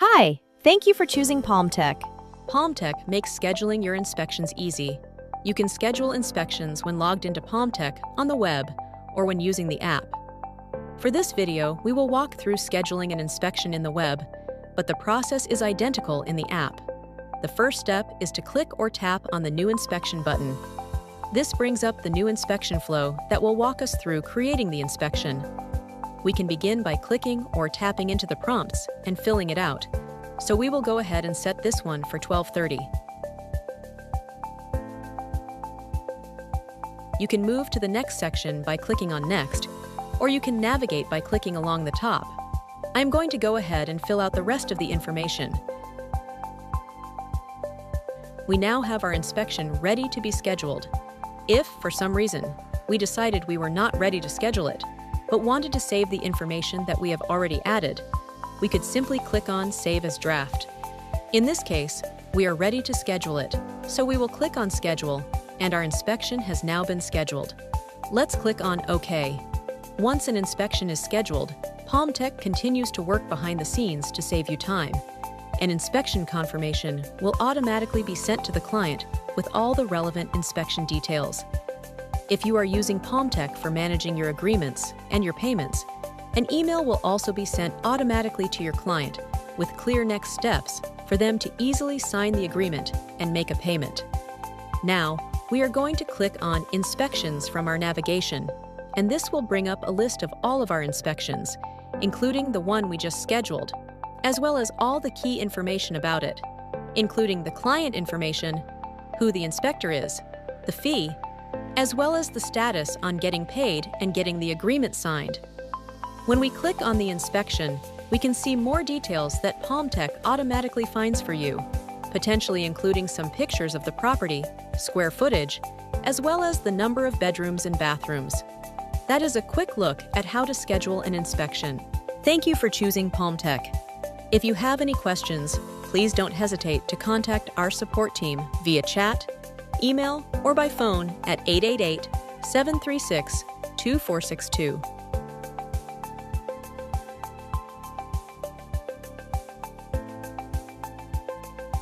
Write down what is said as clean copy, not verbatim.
Hi, thank you for choosing Palmtech. Palmtech makes scheduling your inspections easy. You can schedule inspections when logged into Palmtech on the web or when using the app. For this video, we will walk through scheduling an inspection in the web, but the process is identical in the app. The first step is to click or tap on the New Inspection button. This brings up the new inspection flow that will walk us through creating the inspection. We can begin by clicking or tapping into the prompts and filling it out. So we will go ahead and set this one for 12:30. You can move to the next section by clicking on Next, or you can navigate by clicking along the top. I'm going to go ahead and fill out the rest of the information. We now have our inspection ready to be scheduled. If, for some reason, we decided we were not ready to schedule it, but wanted to save the information that we have already added, we could simply click on Save as Draft. In this case, we are ready to schedule it, so we will click on Schedule, and our inspection has now been scheduled. Let's click on OK. Once an inspection is scheduled, Palmtech continues to work behind the scenes to save you time. An inspection confirmation will automatically be sent to the client with all the relevant inspection details. If you are using Palmtech for managing your agreements and your payments, an email will also be sent automatically to your client with clear next steps for them to easily sign the agreement and make a payment. Now, we are going to click on Inspections from our navigation, and this will bring up a list of all of our inspections, including the one we just scheduled, as well as all the key information about it, including the client information, who the inspector is, the fee, as well as the status on getting paid and getting the agreement signed. When we click on the inspection, we can see more details that Palmtech automatically finds for you, potentially including some pictures of the property, square footage, as well as the number of bedrooms and bathrooms. That is a quick look at how to schedule an inspection. Thank you for choosing Palmtech. If you have any questions, please don't hesitate to contact our support team via chat, email, or by phone at 888-736-2462.